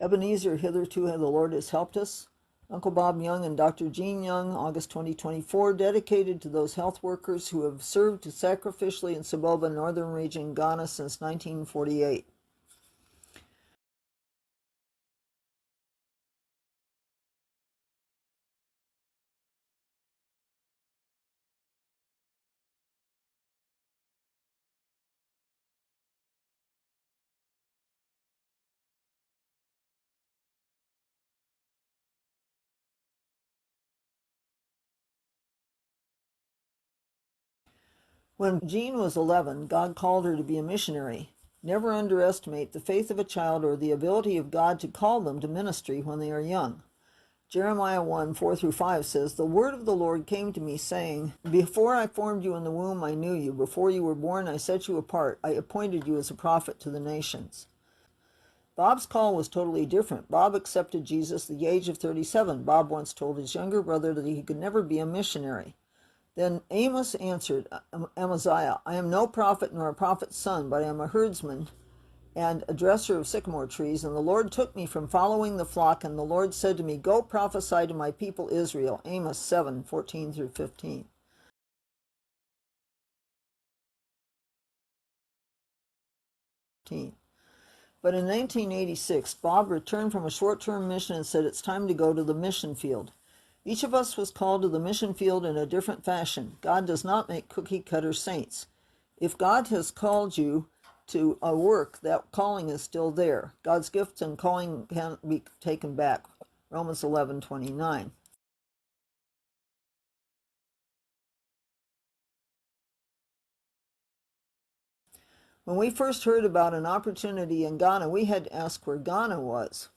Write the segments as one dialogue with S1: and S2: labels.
S1: Ebenezer, hitherto the Lord has helped us. Uncle Bob Young and Dr. Gene Young, August 2024, dedicated to those health workers who have served sacrificially in Saboba, Northern Region, Ghana since 1948. When Jean was 11, God called her to be a missionary. Never underestimate the faith of a child or the ability of God to call them to ministry when they are young. Jeremiah 1:4-5 says, "The word of the Lord came to me, saying, Before I formed you in the womb, I knew you. Before you were born, I set you apart. I appointed you as a prophet to the nations." Bob's call was totally different. Bob accepted Jesus at the age of 37. Bob once told his younger brother that he could never be a missionary. Then Amos answered Amaziah, "I am no prophet nor a prophet's son, but I am a herdsman and a dresser of sycamore trees. And the Lord took me from following the flock, and the Lord said to me, Go prophesy to my people Israel." Amos 7:14-15. But in 1986, Bob returned from a short-term mission and said it's time to go to the mission field. Each of us was called to the mission field in a different fashion. God does not make cookie-cutter saints. If God has called you to a work, that calling is still there. God's gifts and calling can't be taken back. Romans 11:29. When we first heard about an opportunity in Ghana, we had to ask where Ghana was.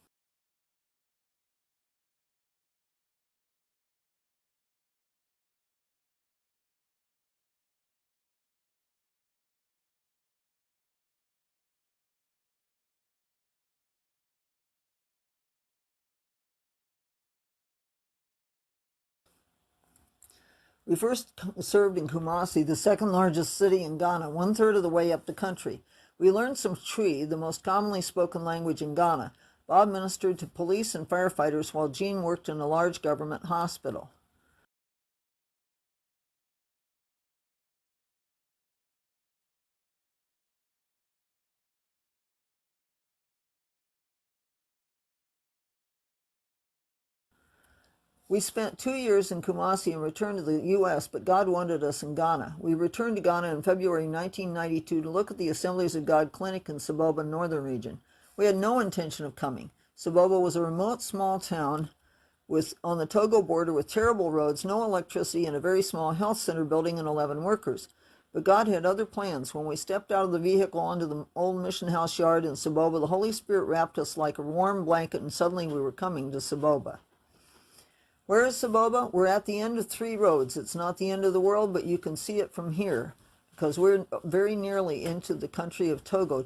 S1: We first served in Kumasi, the second largest city in Ghana, one-third of the way up the country. We learned some Twi, the most commonly spoken language in Ghana. Bob ministered to police and firefighters while Jean worked in a large government hospital. We spent 2 years in Kumasi and returned to the U.S., but God wanted us in Ghana. We returned to Ghana in February 1992 to look at the Assemblies of God clinic in Saboba, Northern Region. We had no intention of coming. Saboba was a remote, small town on the Togo border with terrible roads, no electricity, and a very small health center building and 11 workers. But God had other plans. When we stepped out of the vehicle onto the old mission house yard in Saboba, the Holy Spirit wrapped us like a warm blanket, and suddenly we were coming to Saboba. Where is Saboba? We're at the end of 3 roads. It's not the end of the world, but you can see it from here because we're very nearly into the country of Togo.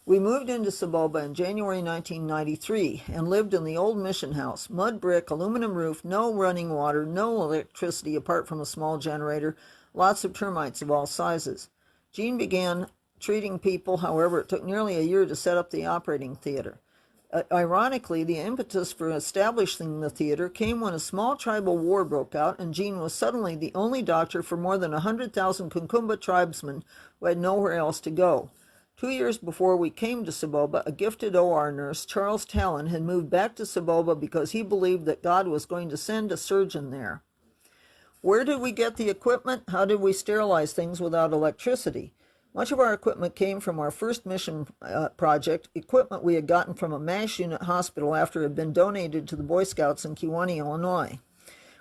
S1: We moved into Saboba in January 1993 and lived in the old mission house. Mud brick, aluminum roof, no running water, no electricity apart from a small generator, lots of termites of all sizes. Jean began treating people, however, it took nearly a year to set up the operating theater. Ironically, the impetus for establishing the theater came when a small tribal war broke out, and Jean was suddenly the only doctor for more than 100,000 Kunkumba tribesmen who had nowhere else to go. 2 years before we came to Saboba, a gifted OR nurse, Charles Talon, had moved back to Saboba because he believed that God was going to send a surgeon there. Where did we get the equipment? How did we sterilize things without electricity? Much of our equipment came from our first mission project, equipment we had gotten from a MASH unit hospital after it had been donated to the Boy Scouts in Kewanee, Illinois.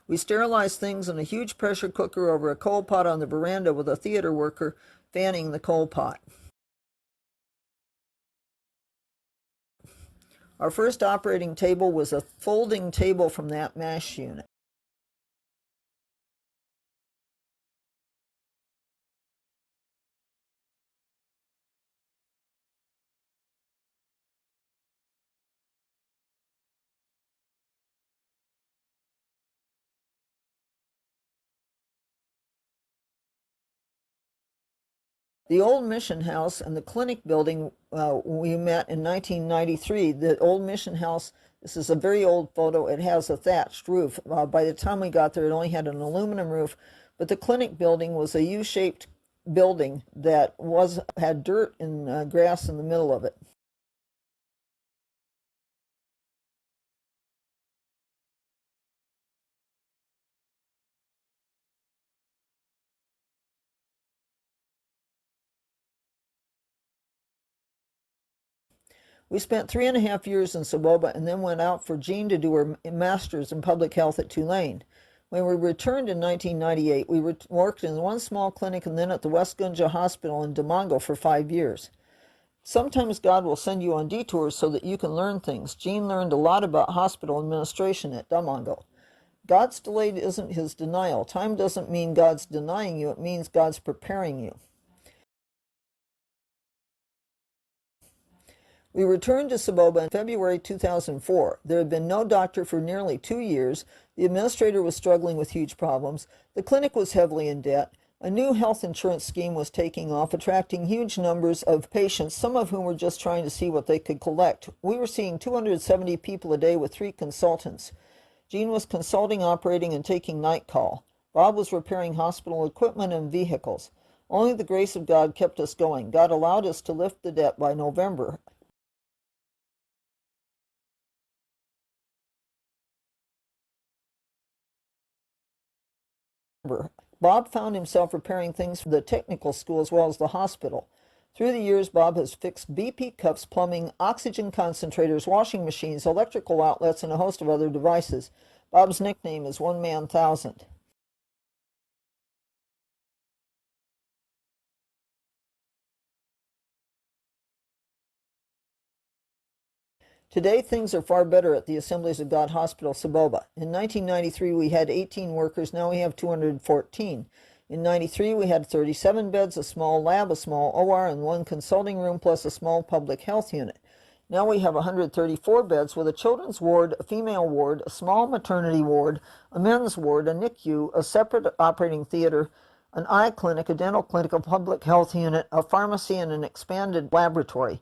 S1: We sterilized things in a huge pressure cooker over a coal pot on the veranda with a theater worker fanning the coal pot. Our first operating table was a folding table from that MASH unit. The old mission house and the clinic building we met in 1993. The old mission house, this is a very old photo. It has a thatched roof. By the time we got there, it only had an aluminum roof. But the clinic building was a U-shaped building that had dirt and grass in the middle of it. We spent 3.5 years in Soboba and then went out for Jean to do her master's in public health at Tulane. When we returned in 1998, we worked in one small clinic and then at the West Gunja Hospital in Damongo for 5 years. Sometimes God will send you on detours so that you can learn things. Jean learned a lot about hospital administration at Damongo. God's delayed isn't his denial. Time doesn't mean God's denying you, it means God's preparing you. We returned to Soboba in February 2004. There had been no doctor for nearly 2 years. The administrator was struggling with huge problems. The clinic was heavily in debt. A new health insurance scheme was taking off, attracting huge numbers of patients, some of whom were just trying to see what they could collect. We were seeing 270 people a day with 3 consultants. Jean was consulting, operating, and taking night call. Bob was repairing hospital equipment and vehicles. Only the grace of God kept us going. God allowed us to lift the debt by November. Bob found himself repairing things for the technical school as well as the hospital. Through the years, Bob has fixed BP cups, plumbing, oxygen concentrators, washing machines, electrical outlets, and a host of other devices. Bob's nickname is One Man 1000. Today, things are far better at the Assemblies of God Hospital, Soboba. In 1993, we had 18 workers. Now we have 214. In 93, we had 37 beds, a small lab, a small OR, and 1 consulting room, plus a small public health unit. Now we have 134 beds with a children's ward, a female ward, a small maternity ward, a men's ward, a NICU, a separate operating theater, an eye clinic, a dental clinic, a public health unit, a pharmacy, and an expanded laboratory.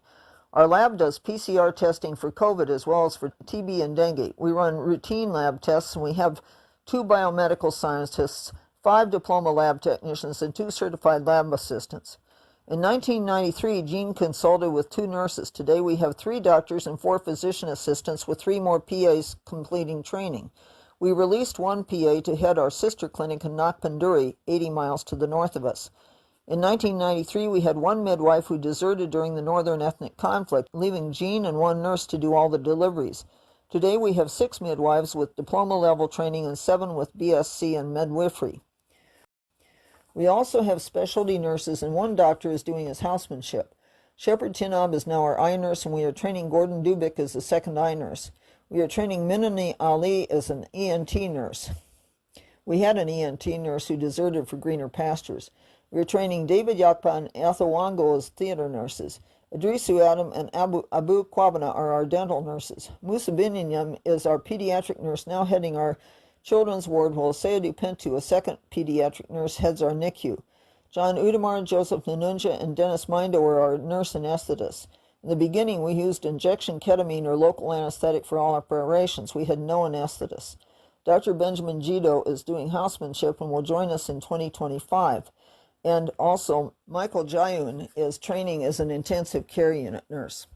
S1: Our lab does PCR testing for COVID as well as for TB and dengue. We run routine lab tests, and we have 2 biomedical scientists, 5 diploma lab technicians, and 2 certified lab assistants. In 1993, Jean consulted with 2 nurses. Today we have 3 doctors and 4 physician assistants with 3 more PAs completing training. We released 1 PA to head our sister clinic in Nakpanduri, 80 miles to the north of us. In 1993, we had 1 midwife who deserted during the northern ethnic conflict, leaving Jean and 1 nurse to do all the deliveries. Today we have 6 midwives with diploma-level training and 7 with BSc in midwifery. We also have specialty nurses, and 1 doctor is doing his housemanship. Shepard Tinab is now our eye nurse, and we are training Gordon Dubik as the second eye nurse. We are training Minani Ali as an ENT nurse. We had an ENT nurse who deserted for greener pastures. We are training David Yakpa and Ethel Wango as theater nurses. Idrisu Adam and Abu Kwabana are our dental nurses. Musa Binyam is our pediatric nurse, now heading our children's ward, while Sayadu Pintu, a second pediatric nurse, heads our NICU. John Udamar, Joseph Nanunja, and Dennis Mindo are our nurse anesthetists. In the beginning, we used injection ketamine or local anesthetic for all operations. We had no anesthetists. Dr. Benjamin Gido is doing housemanship and will join us in 2025. And also, Michael Jayun is training as an intensive care unit nurse.